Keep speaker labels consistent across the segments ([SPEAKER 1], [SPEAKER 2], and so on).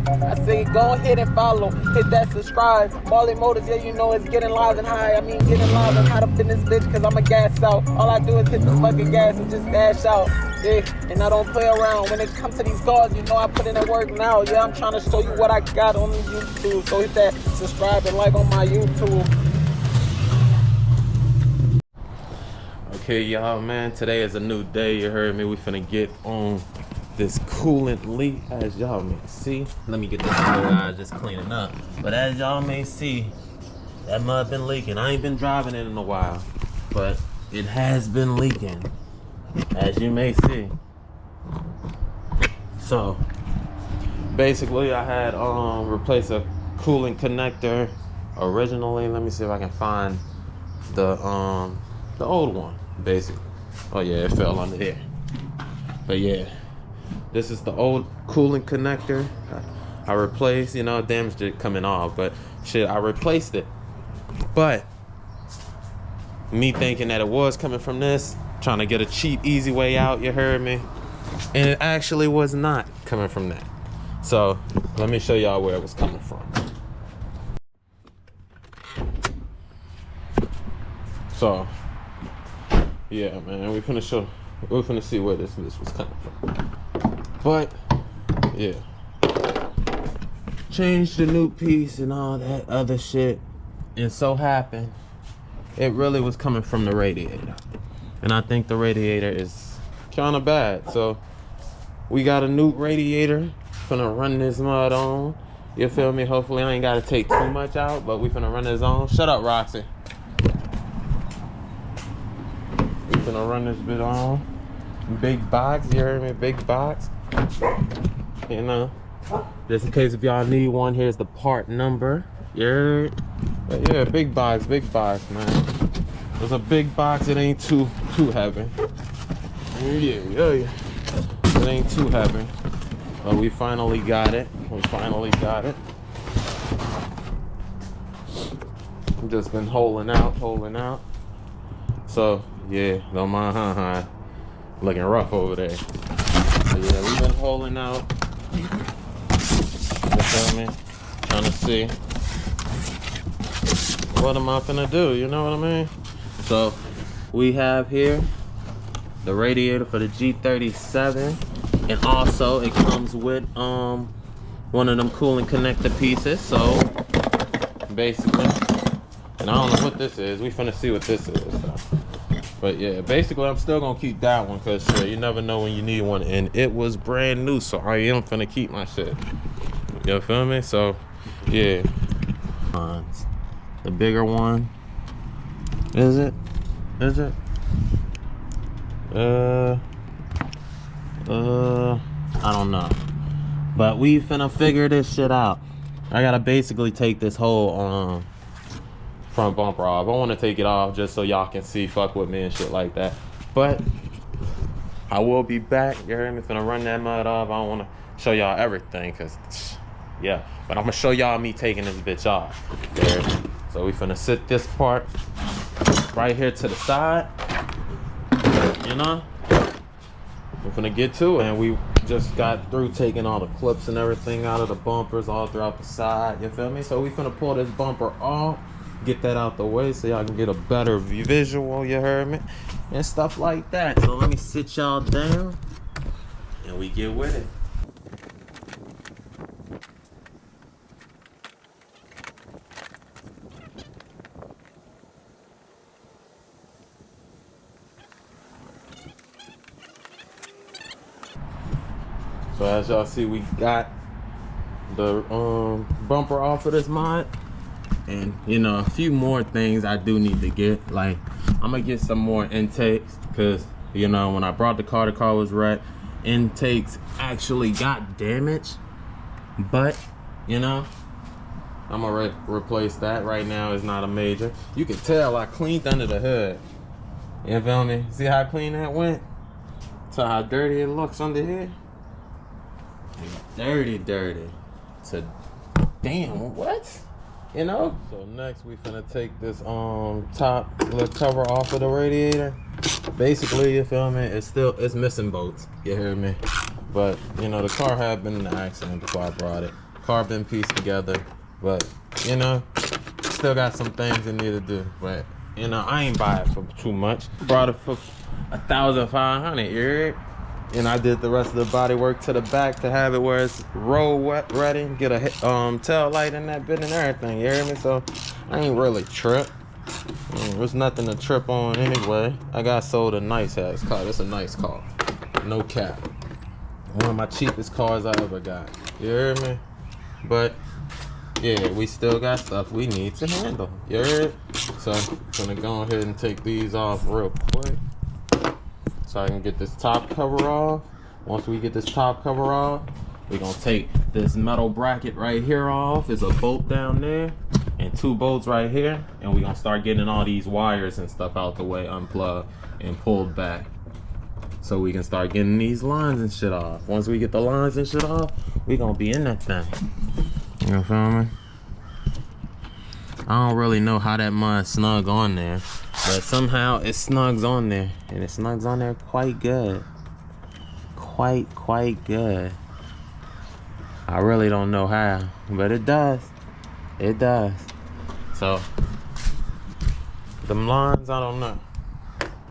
[SPEAKER 1] I say go ahead and follow, hit that subscribe. Marley Motors, yeah, you know it's getting live and high. I mean getting live and hot up in this bitch, cause I'ma gas out. All I do is hit the fucking gas and just dash out. Yeah, and I don't play around. When it comes to these cars, you know I put in the work now. Yeah, I'm trying to show you what I got on YouTube. So hit that subscribe and like on my YouTube.
[SPEAKER 2] Okay, y'all, man, today is a new day. You heard me. We finna get on this coolant leak, as y'all may see. Let me get this guys just cleaning up. But as y'all may see, that mud been leaking. I ain't been driving it in a while, but it has been leaking, as you may see. So basically, I had replaced a coolant connector originally. Let me see if I can find the old one. Basically, oh yeah, it fell under here. But yeah, this is the old coolant connector I replaced. You know, damaged it coming off, but shit, I replaced it. But me thinking that it was coming from this, trying to get a cheap, easy way out, you heard me, and it actually was not coming from that. So let me show y'all where it was coming from. So yeah, man, we're finna see where this was coming from. But yeah, changed the new piece and all that other shit, and so happened it really was coming from the radiator, and I think the radiator is kind of bad. So we got a new radiator, finna run this mud on. You feel me? Hopefully I ain't gotta take too much out, but we finna run this on. Shut up, Roxy. Gonna run this bit on. Big box, you heard me? Big box. You know, just in case if y'all need one, here's the part number. You heard? But yeah, big box, man. It's a big box. It ain't too heavy. Yeah. It ain't too heavy. But we finally got it. Just been holding out. So yeah, don't mind looking rough over there. So yeah, we've been holding out. You feel me? Trying to see what am I finna do, you know what I mean? So we have here the radiator for the G37, and also it comes with one of them coolant connector pieces. So basically, and I don't know what this is. We finna see what this is. So. But yeah, basically I'm still gonna keep that one, cause shit, you never know when you need one, and it was brand new, so I am finna keep my shit. You feel me? So yeah, the bigger one. Is it? I don't know, but we finna figure this shit out. I gotta basically take this whole front bumper off. I want to take it off just so y'all can see, fuck with me and shit like that. But I will be back. You heard me? Finna run that mud off. I don't want to show y'all everything, cause yeah. But I'm gonna show y'all me taking this bitch off. There. So we finna sit this part right here to the side. You know, we're finna get to it, and we just got through taking all the clips and everything out of the bumpers all throughout the side. You feel me? So we finna pull this bumper off. Get that out the way so y'all can get a better visual, you heard me, and stuff like that. So let me sit y'all down and we get with it. So as y'all see, we got the bumper off of this mod. And you know, a few more things I do need to get. Like, I'm gonna get some more intakes, because you know, when I brought the car was wrecked. Intakes actually got damaged, but you know, I'm gonna replace that. Right now it's not a major. You can tell I cleaned under the hood. You feel me? See how clean that went? So how dirty it looks under here? Dirty. So damn, what? You know? So next we finna take this top little cover off of the radiator. Basically, you feel me, it's missing bolts, you hear me? But you know, the car had been in an accident before I brought it. car been pieced together, but you know, still got some things that need to do. But you know, I ain't buy it for too much. Brought it for 1,500. You heard? And I did the rest of the body work to the back to have it where it's road wet ready. Get a tail light in that bit and everything. You hear me? So I ain't really trip. There's nothing to trip on anyway. I got sold a nice ass car. It's a nice car. No cap. One of my cheapest cars I ever got. You hear me? But yeah, we still got stuff we need to handle. You heard? So I'm gonna go ahead and take these off real quick so I can get this top cover off. Once we get this top cover off, we're gonna take this metal bracket right here off. There's a bolt down there and 2 bolts right here, and we're gonna start getting all these wires and stuff out the way, unplugged and pulled back, so we can start getting these lines and shit off. Once we get the lines and shit off, we're gonna be in that thing. You feel me? I don't really know how that mud snug on there, but somehow it snugs on there, and it snugs on there quite good. Quite good. I really don't know how, but it does. It does. So, them lines, I don't know.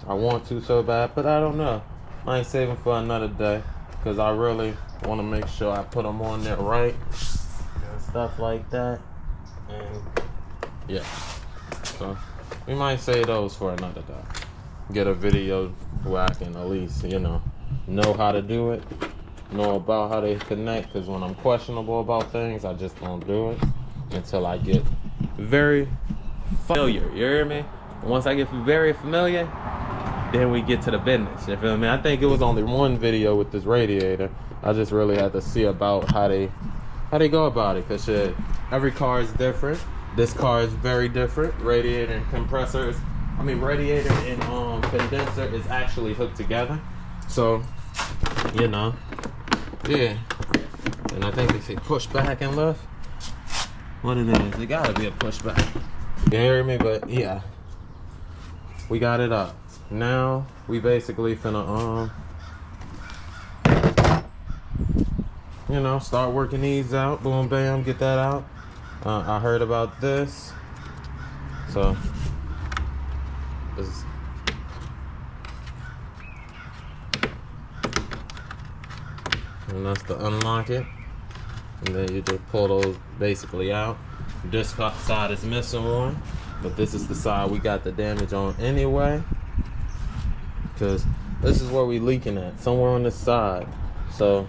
[SPEAKER 2] I want to so bad, but I don't know. I ain't saving for another day, because I really want to make sure I put them on there right and stuff like that. And yeah, so we might save those for another day. Get a video where I can at least, you know how to do it, know about how they connect, because when I'm questionable about things, I just don't do it until I get very familiar. You hear me? Once I get very familiar, then we get to the business. You feel me? I think it was only one video with this radiator. I just really had to see about how they go about it, because shit, every car is different. This car is very different. Radiator and compressor is, radiator and condenser is actually hooked together. So, you know, yeah. And I think they say push back and lift. What it is, it gotta be a push back. You hear me? But yeah, we got it up. Now we basically finna you know, start working these out. Boom, bam, get that out. I heard about this, so this. And that's to unlock it, and then you just pull those basically out. This side is missing one, but this is the side we got the damage on anyway, because this is where we leaking at, somewhere on this side. So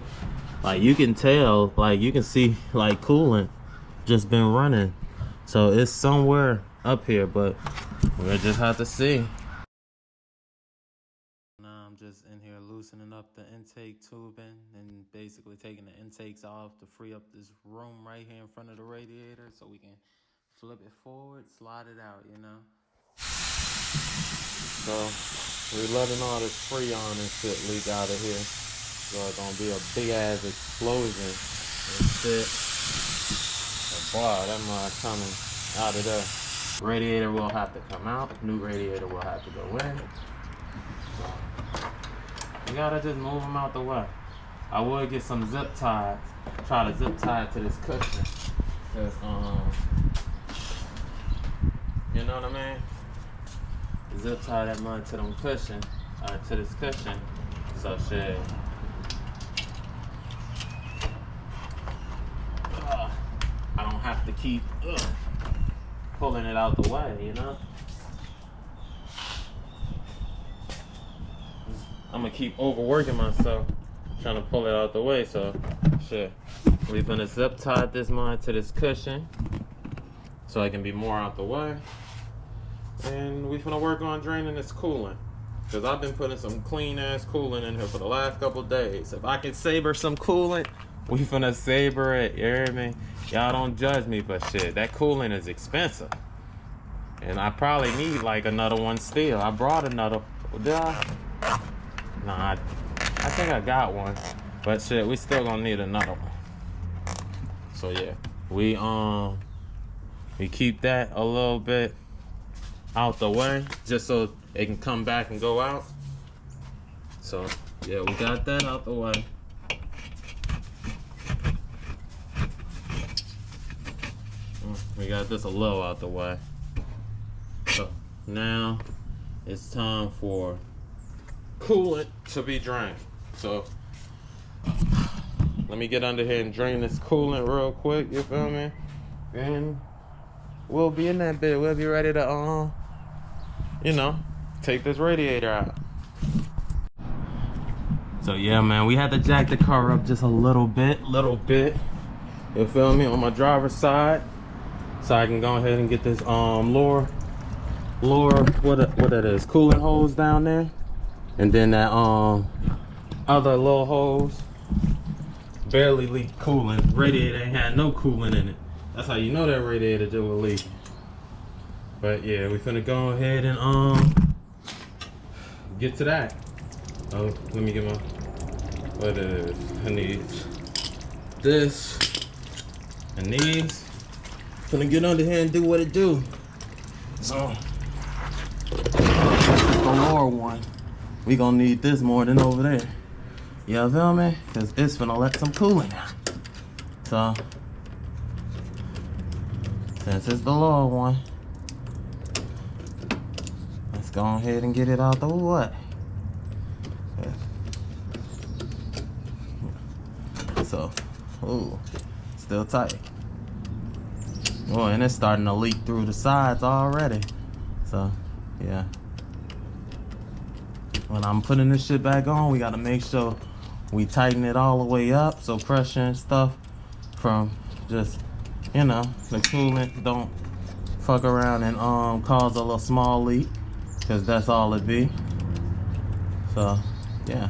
[SPEAKER 2] like you can tell, like you can see like coolant just been running, so it's somewhere up here, but we'll just have to see. Now I'm just in here loosening up the intake tubing and basically taking the intakes off to free up this room right here in front of the radiator, so we can flip it forward, slide it out, you know. So we're letting all this Freon and shit leak out of here, so it's gonna be a big ass explosion and shit. Wow, that mud coming out of there. Radiator will have to come out. New radiator will have to go in. So you gotta just move them out the way. I would get some zip ties. Try to zip tie it to this cushion. Cause you know what I mean? Zip tie that mud to them cushion, to this cushion. So shit. I don't have to keep pulling it out the way, you know? I'm gonna keep overworking myself trying to pull it out the way, so shit. We're gonna zip tie this mud to this cushion so I can be more out the way. And we're gonna work on draining this coolant, because I've been putting some clean ass coolant in here for the last couple days. If I can saber some coolant, we finna saber it, you hear me? Y'all don't judge me, but shit, that coolant is expensive. And I probably need like another one still. I brought another, did I? Nah, I think I got one. But shit, we still gonna need another one. So yeah, we keep that a little bit out the way, just so it can come back and go out. So yeah, we got that out the way. We got this a little out the way. So now it's time for coolant to be drained. So let me get under here and drain this coolant real quick, you feel me? And we'll be in that bit. We'll be ready to, you know, take this radiator out. So yeah, man, we had to jack the car up just a little bit, you feel me, on my driver's side, so I can go ahead and get this lower what it is, coolant hose down there, and then that other little hose barely leaked coolant. Radiator ain't had no coolant in it. That's how you know that radiator just was leaking. But yeah, we finna go ahead and get to that. Oh, let me get my, what it is. I need this and these. Finna get under here and do what it do. So this is the lower one. We gonna need this more than over there. You feel me? Cause it's finna let some coolant out. So since it's the lower one, let's go ahead and get it out the way. So, ooh, still tight. Oh, and it's starting to leak through the sides already. So, yeah. When I'm putting this shit back on, we gotta make sure we tighten it all the way up so pressure and stuff from just, you know, the coolant don't fuck around and cause a little small leak, because that's all it be. So, yeah.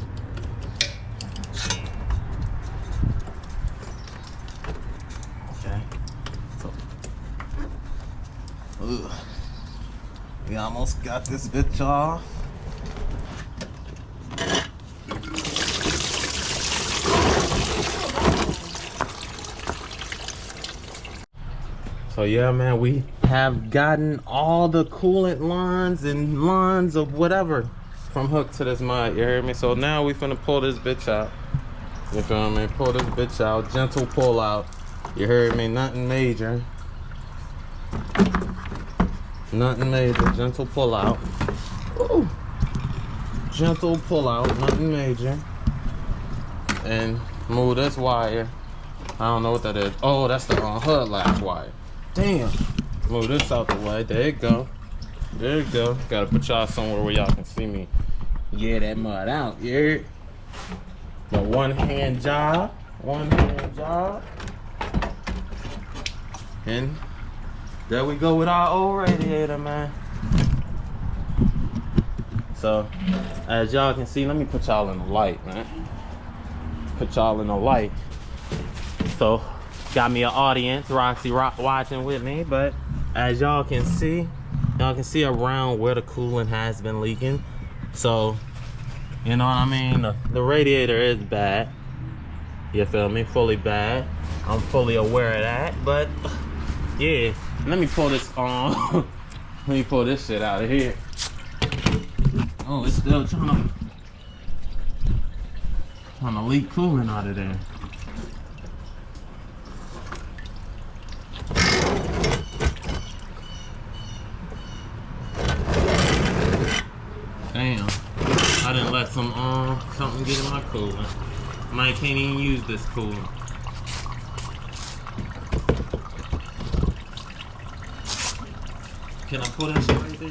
[SPEAKER 2] Ugh. We almost got this bitch off. So yeah, man, we have gotten all the coolant lines and lines of whatever from hook to this mud, you hear me? So now we finna pull this bitch out. You feel me? Pull this bitch out, gentle pull out. You heard me? Nothing major. Nothing major, gentle pull out. Ooh. Gentle pull out, nothing major. And move this wire. I don't know what that is. Oh, that's the hood latch wire. Damn. Move this out the way. There you go. There you go. Gotta put y'all somewhere where y'all can see me. Yeah, that mud out. Yeah. The one hand job. One hand job. And there we go with our old radiator, man. So, as y'all can see, let me put y'all in the light, man. Put y'all in the light. So, got me an audience, Roxy watching with me, but as y'all can see around where the coolant has been leaking. So, you know what I mean? The radiator is bad. You feel me? Fully bad. I'm fully aware of that, but yeah. Let me pull this let me pull this shit out of here. Oh, it's still trying to leak coolant out of there. Damn, I didn't let something get in my coolant. I can't even use this coolant. Can I pull that shit right there?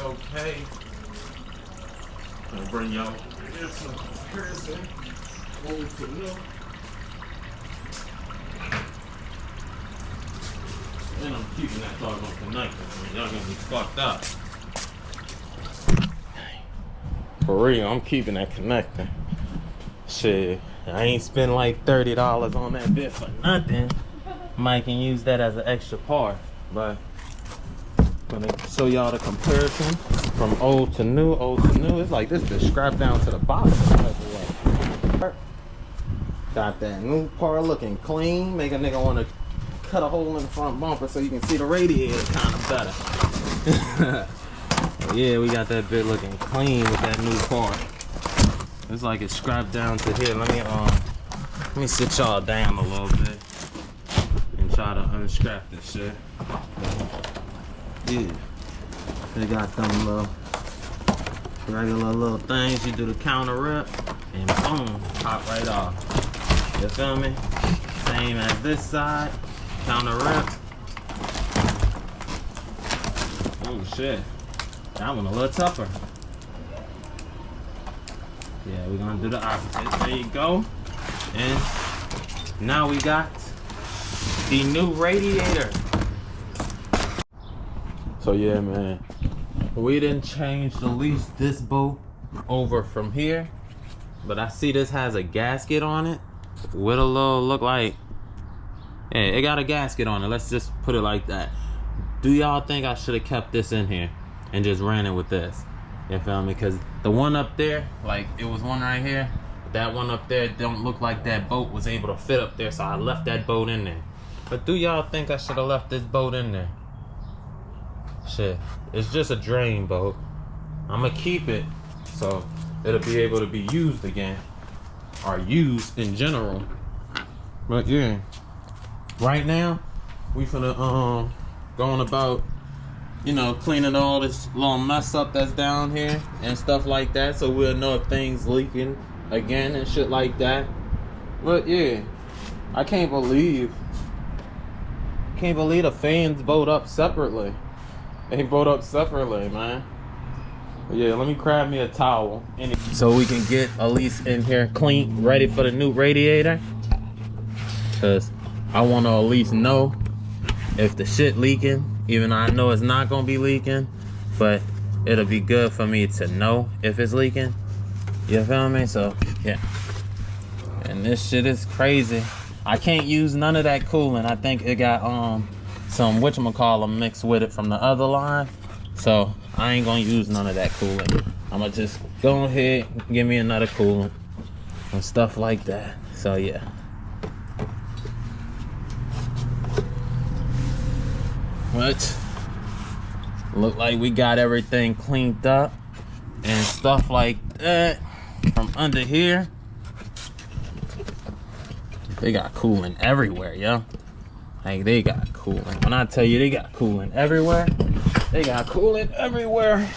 [SPEAKER 2] Okay. I'll bring y'all some comparison. Old to new. And I'm keeping that dog on connector. I mean, y'all gonna be fucked up. For real, I'm keeping that connector. Shit, I ain't spend like $30 on that bit for nothing. Might can use that as an extra part, but I'm gonna show y'all the comparison from old to new. Old to new, it's like this bitch scrapped down to the bottom. Got that new part looking clean, make a nigga wanna cut a hole in the front bumper so you can see the radiator kind of better. Yeah, we got that bit looking clean with that new part. It's like it's scrapped down to here. Let me sit y'all down a little bit and try to unstrap this shit. Yeah, they got them little regular little things. You do the counter rip and boom, pop right off. You feel me? Same as this side, counter rip. Oh shit, that one a little tougher. Yeah, we're gonna do the opposite. There you go. And now we got the new radiator. So yeah, man, we didn't change the least this bolt over from here, but I see this has a gasket on it with a little look like, yeah, it got a gasket on it. Let's just put it like that. Do y'all think I should have kept this in here and just ran it with this? You feel me? Because the one up there, like it was one right here, that one up there don't look like that bolt was able to fit up there, so I left that bolt in there. But do y'all think I should have left this bolt in there? Shit, it's just a drain bolt. I'm gonna keep it so it'll be able to be used again, or used in general. But yeah, right now we finna go on about, you know, cleaning all this little mess up that's down here and stuff like that, so we'll know if things leaking again and shit like that. But yeah, I can't believe the fans bolt up separately. They bolt up separately, man. But yeah, let me grab me a towel so we can get at least in here clean, ready for the new radiator. Cause I want to at least know if the shit leaking, even though I know it's not gonna be leaking, but it'll be good for me to know if it's leaking. You feel me? So yeah. And this shit is crazy. I can't use none of that coolant. I think it got some whatchamacallit mixed with it from the other line. So I ain't gonna use none of that coolant. I'm gonna just go ahead and give me another coolant and stuff like that. So yeah. But look like we got everything cleaned up and stuff like that. From under here, they got coolant everywhere, yo. Like they got coolant. When I tell you they got coolant everywhere, they got coolant everywhere.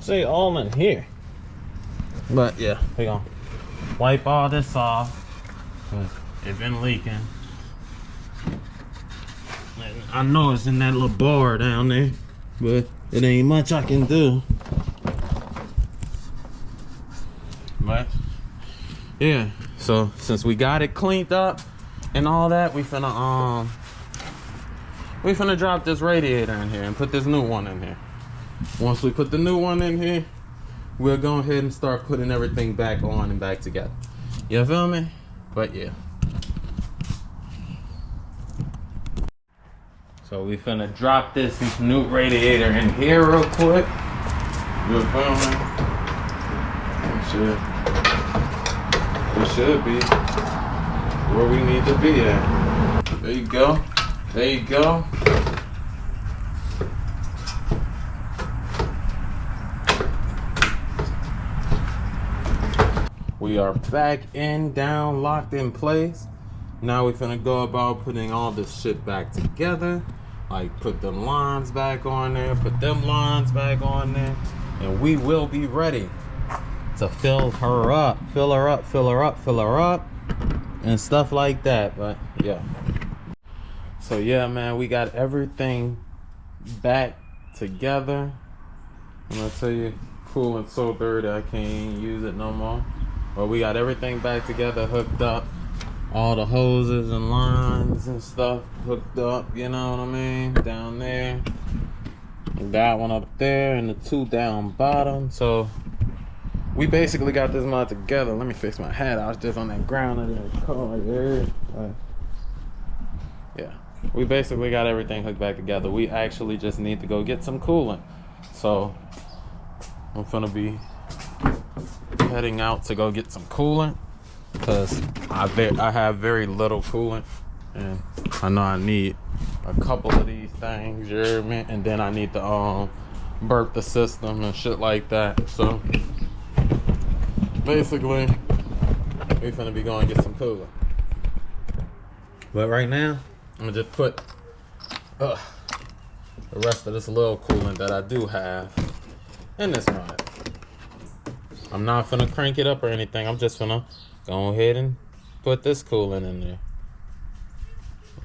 [SPEAKER 2] Say all in here. But yeah, we gonna wipe all this off. It's been leaking. And I know it's in that little bar down there, but it ain't much I can do. But yeah, so since we got it cleaned up and all that, we finna drop this radiator in here and put this new one in here. Once we put the new one in here, we'll go ahead and start putting everything back on and back together. You feel me? But yeah. So we finna drop this new radiator in here real quick. You feel me? It should be where we need to be at. There you go. There you go. We are back in, down, locked in place. Now we're finna go about putting all this shit back together. Like put them lines back on there, put them lines back on there, and we will be ready to fill her up, and stuff like that. But yeah. So yeah, man, we got everything back together. I'm gonna tell you, coolant's so dirty I can't use it no more. But we got everything back together, hooked up. All the hoses and lines and stuff hooked up, you know what I mean? Down there. And that one up there and the two down bottom. So we basically got this mod together. Let me fix my hat. I was just on that ground under the car there. Yeah, we basically got everything hooked back together. We actually just need to go get some coolant. So I'm gonna be heading out to go get some coolant, because I have very little coolant And I know I need a couple of these things, you hear me? And then I need to burp the system and shit like that. So basically, we finna be going to get some coolant. But right now, I'm gonna just put the rest of this little coolant that I do have in this rod. I'm not finna crank it up or anything. I'm just finna go ahead and put this coolant in there.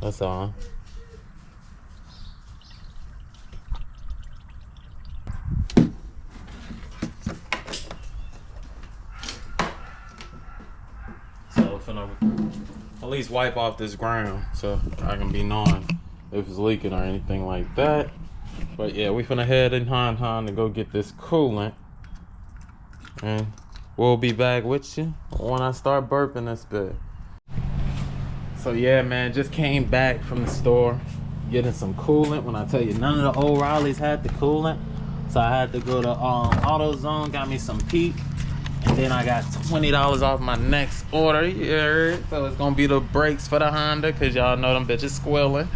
[SPEAKER 2] That's all. So finna at least wipe off this ground so I can be knowing if it's leaking or anything like that. But yeah, we finna head in Han to go get this coolant, and we'll be back with you when I start burping this bit. So yeah, man, just came back from the store getting some coolant. When I tell you, none of the old Raleighs had the coolant, so I had to go to AutoZone, got me some Peak, and then I got $20 off my next order. Yeah, so it's gonna be the brakes for the Honda, cause y'all know them bitches squealing.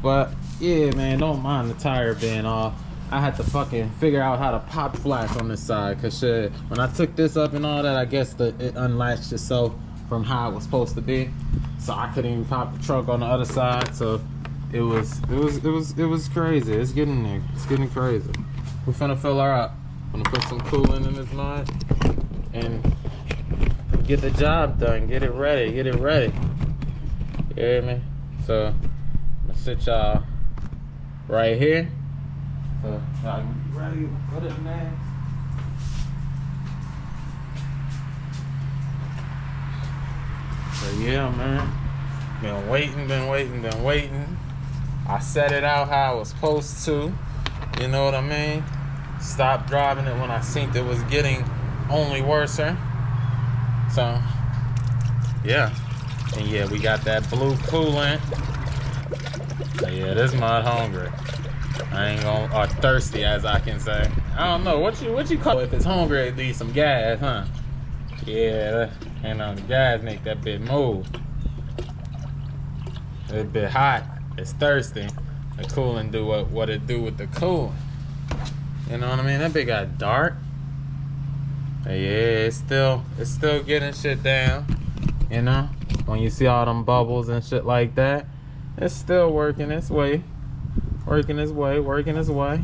[SPEAKER 2] But yeah, man, don't mind the tire being off. I had to fucking figure out how to pop flash on this side, cause shit, when I took this up and all that, I guess it unlatched itself from how it was supposed to be, so I couldn't even pop the truck on the other side. So it was crazy. It's getting there. It's getting crazy. We're finna fill her up. Gonna put some coolant in this mud and get the job done. Get it ready. Get it ready. You hear me? So I'm gonna sit y'all right here. So y'all can be ready. Put it next. So yeah, man. Been waiting. I set it out how I was supposed to. You know what I mean? Stopped driving it when I seen it was getting only worser. So yeah. And yeah, we got that blue coolant. So yeah, this mud hungry. I ain't gonna, or thirsty as I can say. I don't know, what you call it? If it's hungry, it needs some gas, huh? Yeah, and the gas make that bit move. It's a bit hot, it's thirsty. The coolant do what it do with the coolant. You know what I mean? That bit got dark. But yeah, it's still getting shit down. You know? When you see all them bubbles and shit like that, it's still working its way. Working its way.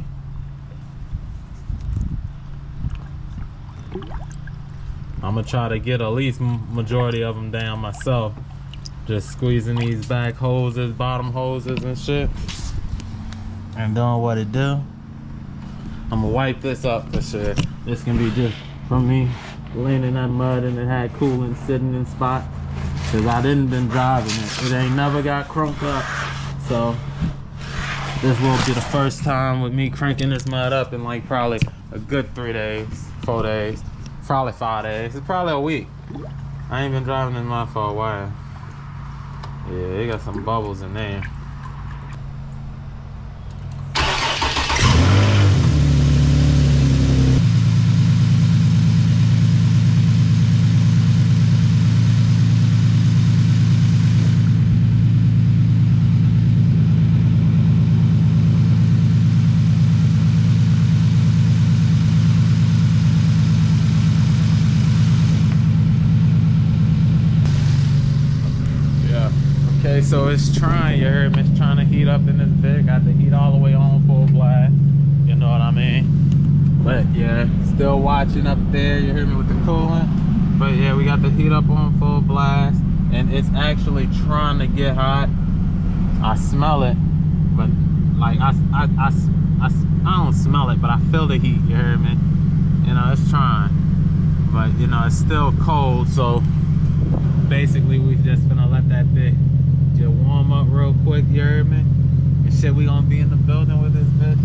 [SPEAKER 2] I'm gonna try to get at least majority of them down myself. Just squeezing these back hoses, bottom hoses and shit. And doing what it do. I'm gonna wipe this up for sure. This can be just from me laying in that mud and it had coolant sitting in spots. Cause I didn't been driving it. It ain't never got crunked up. So this will be the first time with me cranking this mud up in like probably a good 3 days, 4 days, probably 5 days. It's probably a week. I ain't been driving this mud for a while. Yeah, it got some bubbles in there. So it's trying, you heard me, it's trying to heat up in this bit. Got the heat all the way on full blast. You know what I mean? But yeah, still watching up there, you hear me, with the coolant. But yeah, we got the heat up on full blast. And it's actually trying to get hot. I smell it, but like I don't smell it, but I feel the heat, you hear me? You know, it's trying. But you know, it's still cold, so basically we just gonna let that bit just warm up real quick, you heard me? And shit, we gonna be in the building with this bitch.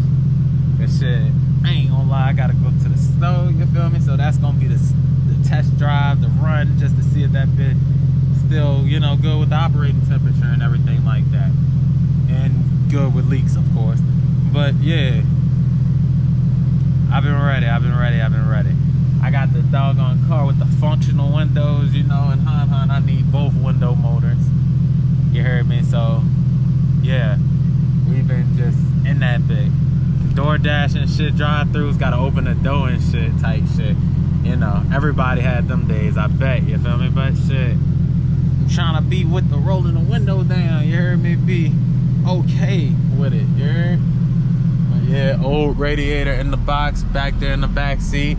[SPEAKER 2] And shit, I ain't gonna lie, I gotta go to the stove, you feel me? So that's gonna be the test drive, the run, just to see if that bit still, you know, good with the operating temperature and everything like that. And good with leaks, of course. But yeah, I've been ready. I got the doggone car with the functional windows, you know, and I need both window motors. You heard me? So yeah, we've been just in that bit. DoorDash and shit, drive-throughs, gotta open the door and shit, type shit. You know, everybody had them days, I bet, you feel me? But shit, I'm trying to be with the rolling the window down, you heard me? Be okay with it, you heard? But yeah, old radiator in the box, back there in the back seat.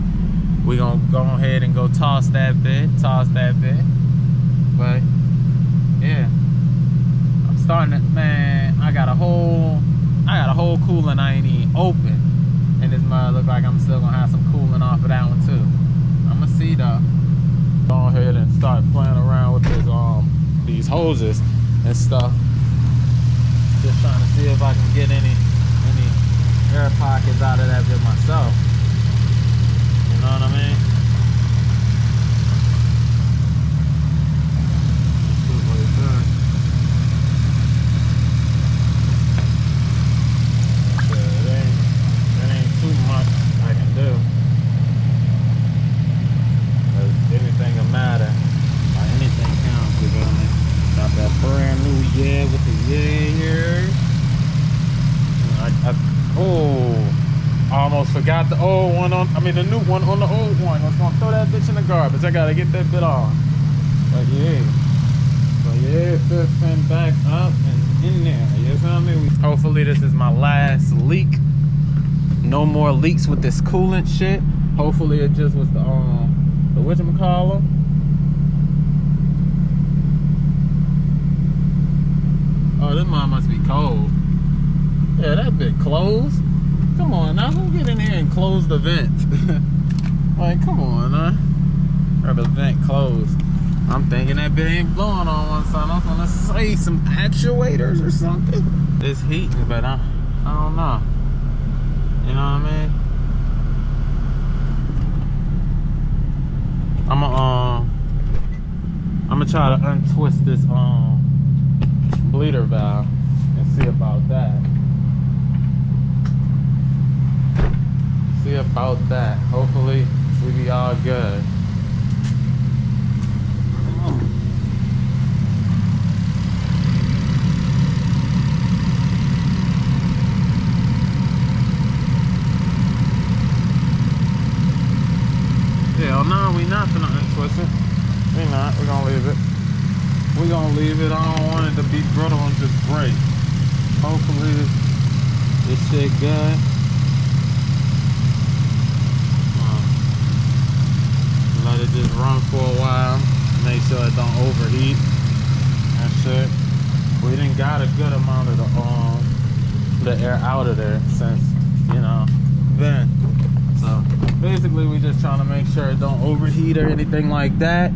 [SPEAKER 2] We gonna go ahead and go toss that bit. But yeah, I'm starting to, man, I got a whole coolant I ain't even open. And this mud look like I'm still gonna have some coolant off of that one too. I'ma see though. Go ahead and start playing around with this these hoses and stuff. Just trying to see if I can get any air pockets out of that bit myself. You know what I mean? It ain't too much I can do. Anything will matter. Anything counts, you feel me? Got that brand new with the here. I almost forgot the old one on, the new one on the old one. I was gonna throw that bitch in the garbage. I gotta get that bit on. But yeah. Fifth back up and in there. You feel me? Hopefully this is my last leak. No more leaks with this coolant shit. Hopefully it just was the whatchamacallit. Oh, this mine must be cold. Yeah, that bit closed. Come on now, who get in here and close the vent? Like, come on, huh? Or the vent closed. I'm thinking that bit ain't blowing on one side. I'm gonna say some actuators or something. It's heating, but I don't know. You know what I mean? I'm gonna try to untwist this bleeder valve and see about that. Hopefully we be all good. Hell no, we not gonna untwist it. We're gonna leave it. I don't want it to be brittle and just break. Hopefully this shit good. Let it just run for a while. Make sure it don't overheat and shit. We done got a good amount of the air out of there since, then. So basically we just trying to make sure it don't overheat or anything like that.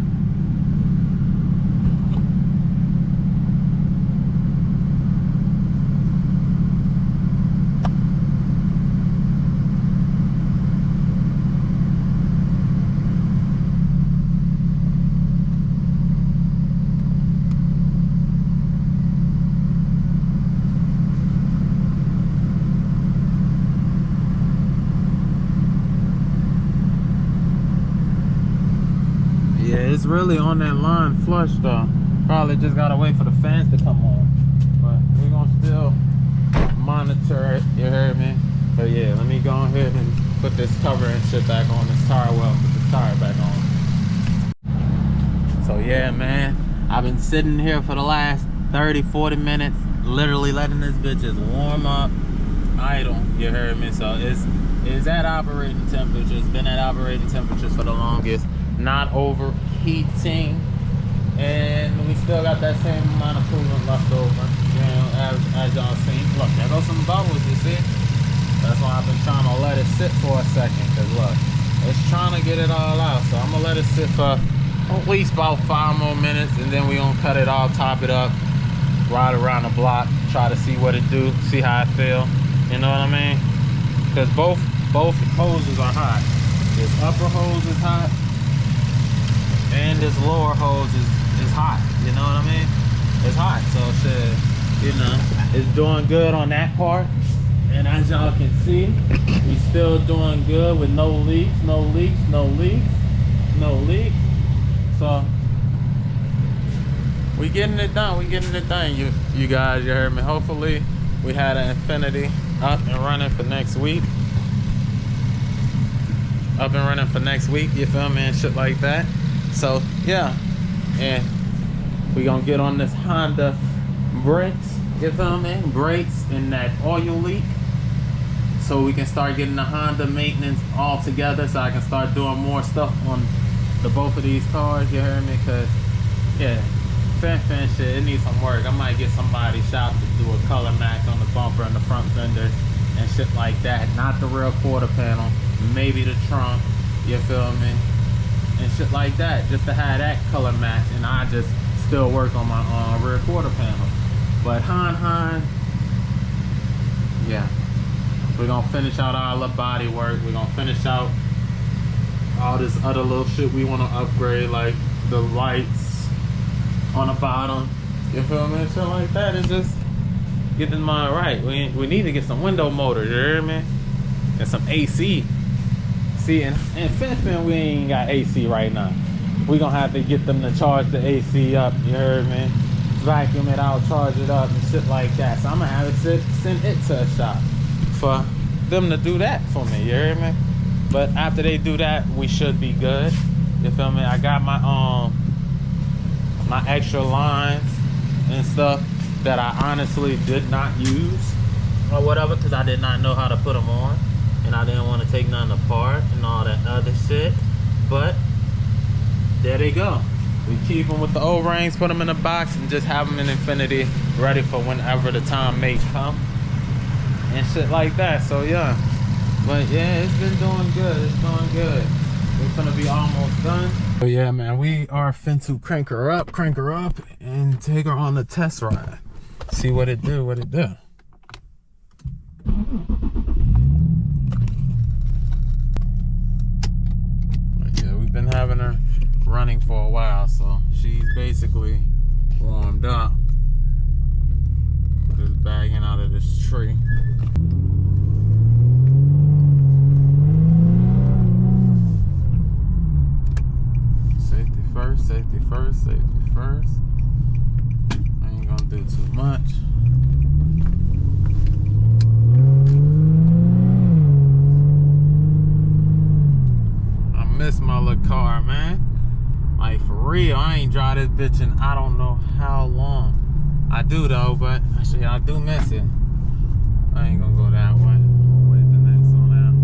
[SPEAKER 2] It's really on that line flush though. Probably just gotta wait for the fans to come on. But we're gonna still monitor it, you heard me? But yeah, let me go ahead and put this cover and shit back on this tire well, put this tire back on. So yeah, man, I've been sitting here for the last 30-40 minutes, literally letting this bitch just warm up, idle, you heard me? So it's at operating temperature. It's been at operating temperatures for the longest, not overheating, and we still got that same amount of coolant left over, as y'all seen. Look, there goes some bubbles, you see? That's why I've been trying to let it sit for a second, because look, it's trying to get it all out. So I'm gonna let it sit for at least about 5 more minutes, and then we gonna cut it off, top it up, ride around the block, try to see what it do, see how it feel. You know what I mean? Because both hoses are hot. This upper hose is hot, and this lower hose is hot. You know what I mean? It's hot. So shit, it's doing good on that part. And as y'all can see, we still doing good with no leaks. So we getting it done. We getting it done. You guys, you heard me. Hopefully, we had an Infinity up and running for next week. Up and running for next week. You feel me? And shit like that. So yeah, and we gonna get on this Honda brakes. You feel me? Brakes and that oil leak. So we can start getting the Honda maintenance all together, so I can start doing more stuff on the both of these cars. You heard me? Cause yeah, fin shit, it needs some work. I might get somebody shop to do a color match on the bumper and the front fenders and shit like that. Not the real quarter panel, maybe the trunk. You feel me? And shit like that, just to have that color match, and I just still work on my rear quarter panel. But Han, yeah. We're gonna finish out all the body work. We're gonna finish out all this other little shit we wanna upgrade, like the lights on the bottom. You feel me? Shit like that. It's just getting mine right. We need to get some window motors, you hear me? And some AC. See, and Fin, we ain't got AC right now. We gonna have to get them to charge the AC up, you heard me? Vacuum it out, charge it up, and shit like that. So I'm gonna have it send it to a shop for them to do that for me, you hear me? But after they do that, we should be good. You feel me? I got my my extra lines and stuff that I honestly did not use or whatever, because I did not know how to put them on, and I didn't want to take nothing apart and all that other shit. But there they go. We keep them with the O-rings, put them in a box, and just have them in Infinity, ready for whenever the time may come and shit like that. So yeah, but yeah, it's been doing good. It's doing good. We're gonna be almost done. So yeah, man, we are finna crank her up, and take her on the test ride. See what it do, But yeah, we've been having her running for a while, so she's basically warmed up. Just bagging out of this tree. Safety first, safety first, safety first. I ain't gonna do too much. I miss my little car, man. Like, for real, I ain't drive this bitch in I don't know how long. I do though, but actually I do miss it. I ain't gonna go that way. I'm gonna wait the next one out.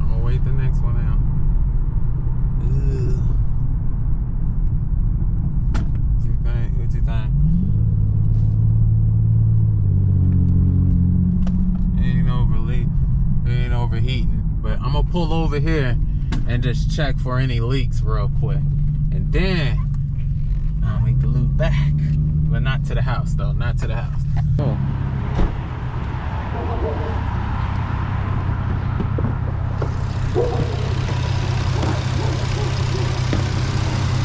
[SPEAKER 2] I'm gonna wait the next one out. Ugh. What you think? What you think? Ain't overheating, but I'm gonna pull over here and just check for any leaks real quick, and then I'll make the loop back, but not to the house though, not to the house. Oh.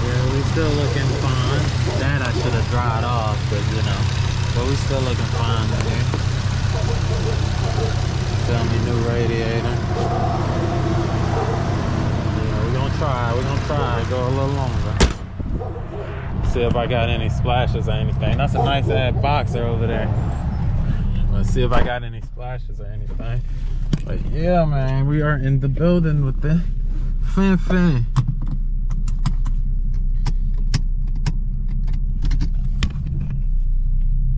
[SPEAKER 2] Yeah, we still looking fine. That I should have dried off, but you know, but we still looking fine in here. Tell me, new radiator. Yeah, we're gonna try, go a little longer. See if I got any splashes or anything. That's a nice ass boxer over there. Let's see if I got any splashes or anything. But yeah, man, we are in the building with the Fin.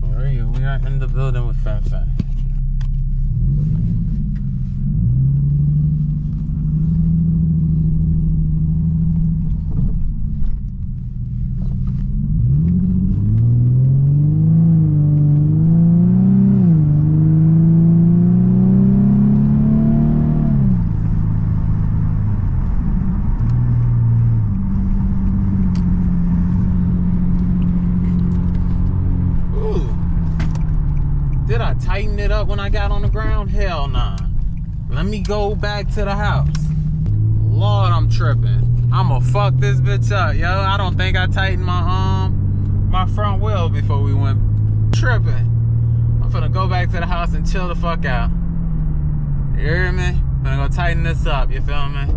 [SPEAKER 2] Where are you? We are in the building with Fin. Did I tighten it up when I got on the ground? Hell nah. Let me go back to the house. Lord, I'm tripping. I'ma fuck this bitch up, yo. I don't think I tightened my front wheel before we went tripping. I'm finna go back to the house and chill the fuck out. You hear me? I'm gonna go tighten this up, you feel me?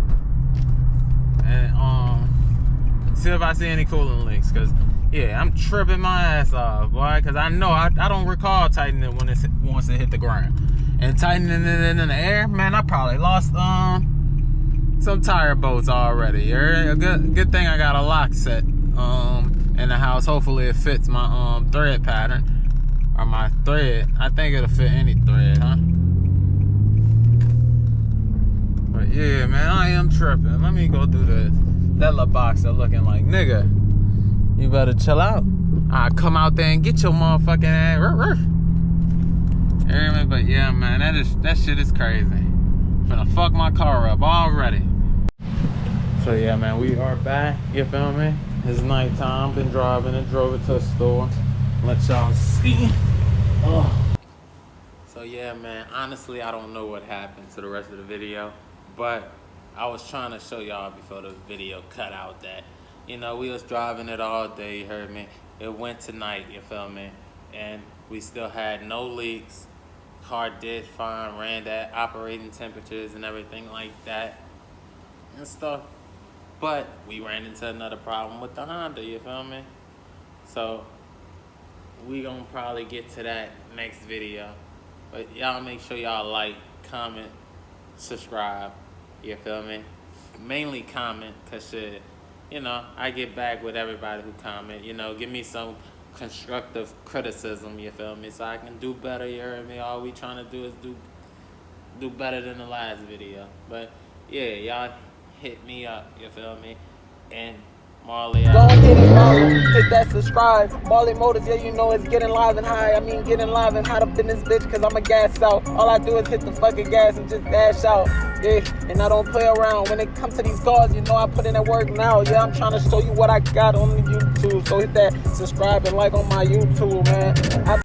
[SPEAKER 2] See if I see any coolant leaks, cause yeah, I'm tripping my ass off, boy. Cause I know I don't recall tightening it once it hit the ground, and tightening it in the air, man. I probably lost some tire bolts already. A good thing I got a lock set in the house. Hopefully it fits my thread pattern or my thread. I think it'll fit any thread, huh? But yeah, man, I am tripping. Let me go through this. That little box are looking like, nigga, you better chill out. I come out there and get your motherfucking ass. But yeah, man, that shit is crazy. Finna fuck my car up already. So yeah, man, we are back. You feel me? It's nighttime. Been driving and drove it to the store. Let y'all see. Oh. So yeah, man, honestly, I don't know what happened to the rest of the video, but I was trying to show y'all before the video cut out that, you know, we was driving it all day, you heard me? It went tonight, you feel me? And we still had no leaks. Car did fine, ran at operating temperatures and everything like that and stuff. But we ran into another problem with the Honda, you feel me? So we gonna probably get to that next video. But y'all make sure y'all like, comment, subscribe, you feel me? Mainly comment, cause shit, you know, I get back with everybody who comment, you know, give me some constructive criticism, you feel me? So I can do better, you heard me? All we trying to do is do better than the last video. But yeah, y'all hit me up, you feel me? And Marley
[SPEAKER 1] Go ahead and follow, hit that subscribe. Marley Motors, yeah, you know it's getting live and high. I mean, getting live and hot up in this bitch, cause I'm a gas out. All I do is hit the fucking gas and just dash out. Yeah, and I don't play around. When it comes to these cars, you know I put in that work now. Yeah, I'm trying to show you what I got on the YouTube. So hit that subscribe and like on my YouTube, man.